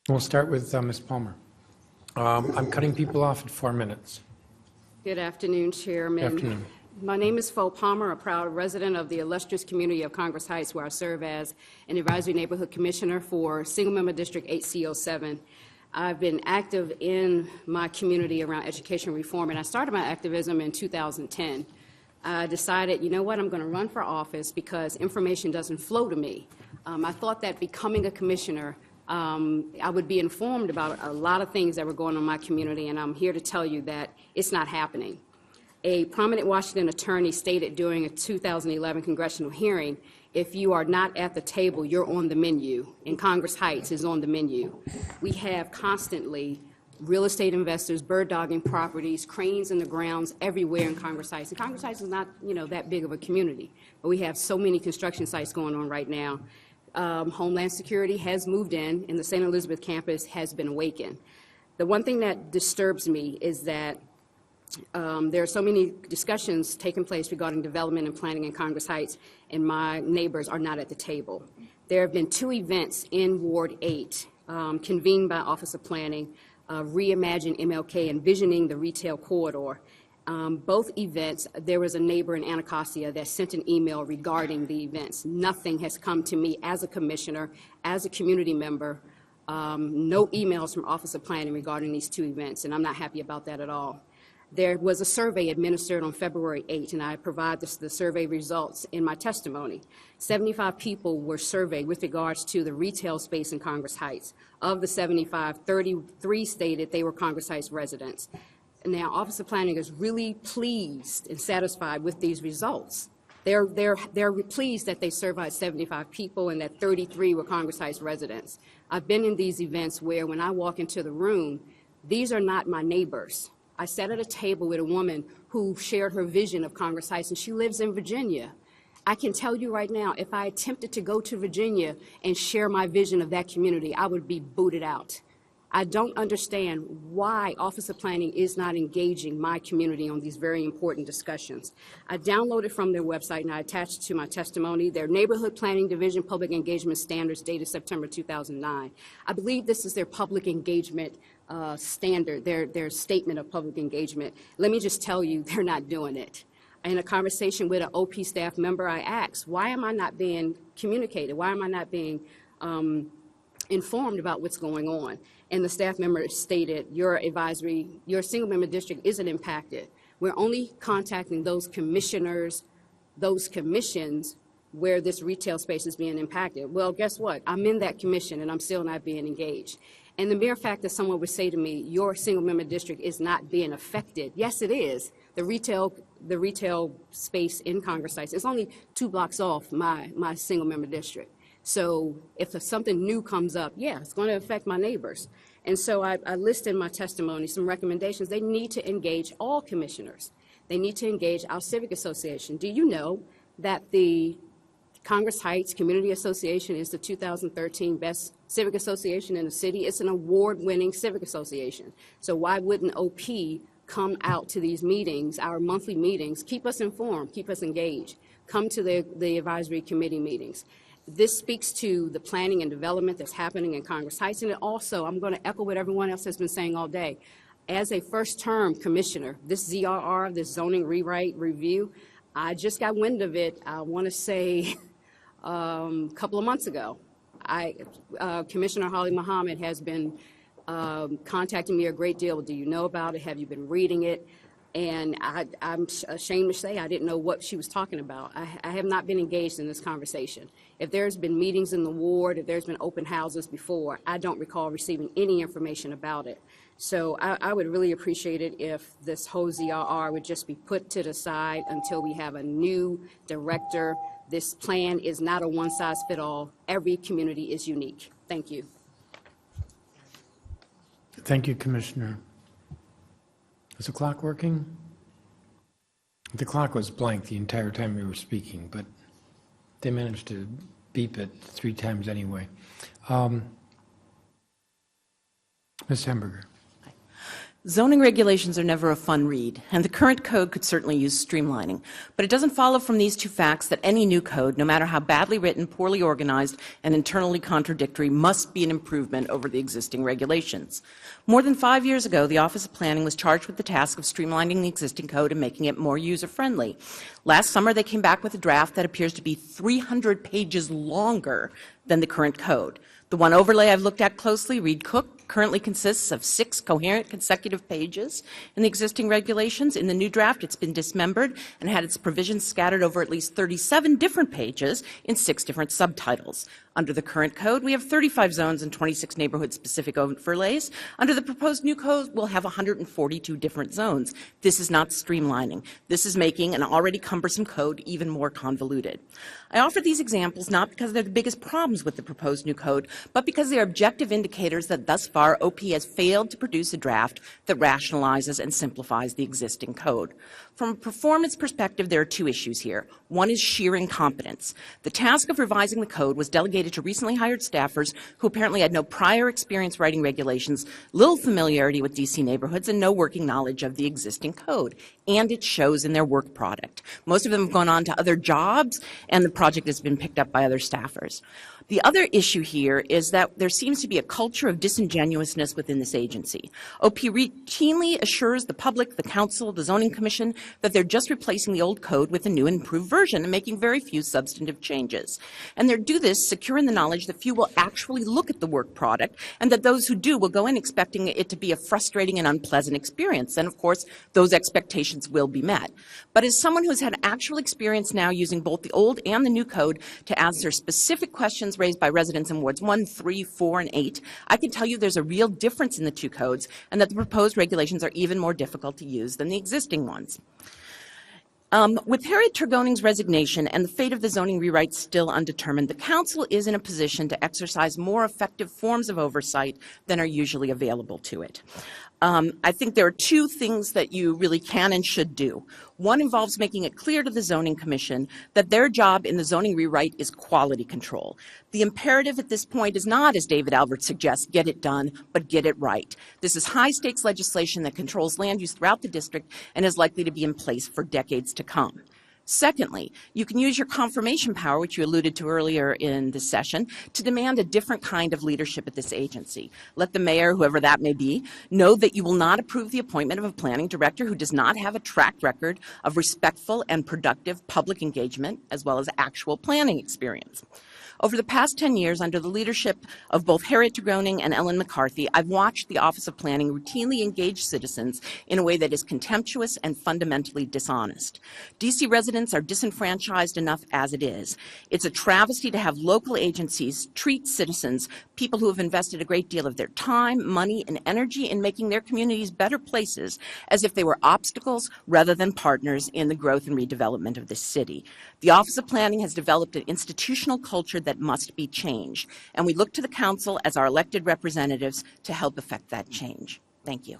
We'll start with Ms. Palmer. I'm cutting people off at 4 minutes. Good afternoon, Chairman. Good afternoon. My name is Phil Palmer, a proud resident of the illustrious community of Congress Heights, where I serve as an advisory neighborhood commissioner for single-member District 8C07. I've been active in my community around education reform, and I started my activism in 2010. I decided, you know what, I'm going to run for office because information doesn't flow to me. I thought that becoming a commissioner, I would be informed about a lot of things that were going on in my community, and I'm here to tell you that it's not happening. A prominent Washington attorney stated during a 2011 congressional hearing, if you are not at the table, you're on the menu, and Congress Heights is on the menu. We have constantly real estate investors bird-dogging properties, cranes in the grounds everywhere in Congress Heights. And Congress Heights is not, that big of a community, but we have so many construction sites going on right now. Homeland Security has moved in, and the St. Elizabeth campus has been awakened. The one thing that disturbs me is that there are so many discussions taking place regarding development and planning in Congress Heights, and my neighbors are not at the table. There have been 2 events in Ward 8 convened by Office of Planning, Reimagine MLK, Envisioning the Retail Corridor. Both events, there was a neighbor in Anacostia that sent an email regarding the events. Nothing has come to me as a commissioner, as a community member, no emails from Office of Planning regarding these 2 events, and I'm not happy about that at all. There was a survey administered on February 8th, and I provide the survey results in my testimony. 75 people were surveyed with regards to the retail space in Congress Heights. Of the 75, 33 stated they were Congress Heights residents. Now, Office of Planning is really pleased and satisfied with these results. They're pleased that they surveyed 75 people and that 33 were Congress Heights residents. I've been in these events where when I walk into the room, these are not my neighbors. I sat at a table with a woman who shared her vision of Congress Heights, and she lives in Virginia. I can tell you right now, if I attempted to go to Virginia and share my vision of that community, I would be booted out. I don't understand why Office of Planning is not engaging my community on these very important discussions. I downloaded from their website and I attached to my testimony their Neighborhood Planning Division Public Engagement Standards dated September 2009. I believe this is their public engagement standard, their statement of public engagement. Let me just tell you, they're not doing it. In a conversation with an OP staff member, I asked, why am I not being communicated? Why am I not being informed about what's going on? And the staff member stated, your single-member district isn't impacted. We're only contacting those commissioners, those commissions where this retail space is being impacted. Well, guess what? I'm in that commission and I'm still not being engaged. And the mere fact that someone would say to me, your single-member district is not being affected. Yes, it is. The retail space in Congress Heights is only 2 blocks off my single-member district. So if something new comes up, yeah, it's going to affect my neighbors. And so I list in my testimony some recommendations. They need to engage all commissioners. They need to engage our civic association. Do you know that the Congress Heights Community Association is the 2013 best civic association in the city? It's an award-winning civic association. So why wouldn't OP come out to these meetings, our monthly meetings, keep us informed, keep us engaged, come to the advisory committee meetings? This speaks to the planning and development that's happening in Congress Heights, and it also, I'm going to echo what everyone else has been saying all day. As a first-term commissioner, this ZRR, this zoning rewrite review, I just got wind of it, I want to say a couple of months ago. Commissioner Holly Muhammad has been contacting me a great deal. Do you know about it? Have you been reading it? And I'm ashamed to say I didn't know what she was talking about. I have not been engaged in this conversation. If there's been meetings in the ward, if there's been open houses before, I don't recall receiving any information about it. So I would really appreciate it if this whole ZRR would just be put to the side until we have a new director. This plan is not a one-size-fits-all. Every community is unique. Thank you. Thank you, Commissioner. Is the clock working? The clock was blank the entire time we were speaking, but they managed to beep it 3 times anyway. Ms. Hemberger. Zoning regulations are never a fun read, and the current code could certainly use streamlining. But it doesn't follow from these two facts that any new code, no matter how badly written, poorly organized, and internally contradictory, must be an improvement over the existing regulations. More than 5 years ago, the Office of Planning was charged with the task of streamlining the existing code and making it more user-friendly. Last summer, they came back with a draft that appears to be 300 pages longer than the current code. The one overlay I've looked at closely, Reed Cook, currently consists of 6 coherent consecutive pages in the existing regulations. In the new draft, it's been dismembered and had its provisions scattered over at least 37 different pages in 6 different subtitles. Under the current code, we have 35 zones and 26 neighborhood-specific overlays. Under the proposed new code, we'll have 142 different zones. This is not streamlining. This is making an already cumbersome code even more convoluted. I offer these examples not because they're the biggest problems with the proposed new code, but because they are objective indicators that thus far OP has failed to produce a draft that rationalizes and simplifies the existing code. From a performance perspective, there are 2 issues here. One is sheer incompetence. The task of revising the code was delegated to recently hired staffers who apparently had no prior experience writing regulations, little familiarity with DC neighborhoods, and no working knowledge of the existing code. And it shows in their work product. Most of them have gone on to other jobs, and the project has been picked up by other staffers. The other issue here is that there seems to be a culture of disingenuousness within this agency. OP routinely assures the public, the council, the zoning commission that they're just replacing the old code with a new and improved version and making very few substantive changes. And they do this secure in the knowledge that few will actually look at the work product, and that those who do will go in expecting it to be a frustrating and unpleasant experience. And of course, those expectations will be met. But as someone who's had actual experience now using both the old and the new code to answer specific questions raised by residents in wards 1, 3, 4, and 8, I can tell you there's a real difference in the 2 codes, and that the proposed regulations are even more difficult to use than the existing ones. With Harriet Turgoning's resignation and the fate of the zoning rewrite still undetermined, the Council is in a position to exercise more effective forms of oversight than are usually available to it. I think there are 2 things that you really can and should do. One involves making it clear to the Zoning Commission that their job in the zoning rewrite is quality control. The imperative at this point is not, as David Albert suggests, get it done, but get it right. This is high-stakes legislation that controls land use throughout the district and is likely to be in place for decades to come. Secondly, you can use your confirmation power, which you alluded to earlier in this session, to demand a different kind of leadership at this agency. Let the mayor, whoever that may be, know that you will not approve the appointment of a planning director who does not have a track record of respectful and productive public engagement, as well as actual planning experience. Over the past 10 years, under the leadership of both Harriet Turgoning and Ellen McCarthy, I've watched the Office of Planning routinely engage citizens in a way that is contemptuous and fundamentally dishonest. DC residents are disenfranchised enough as it is. It's a travesty to have local agencies treat citizens, people who have invested a great deal of their time, money, and energy in making their communities better places, as if they were obstacles rather than partners in the growth and redevelopment of this city. The Office of Planning has developed an institutional culture that must be changed, and we look to the Council as our elected representatives to help effect that change. Thank you.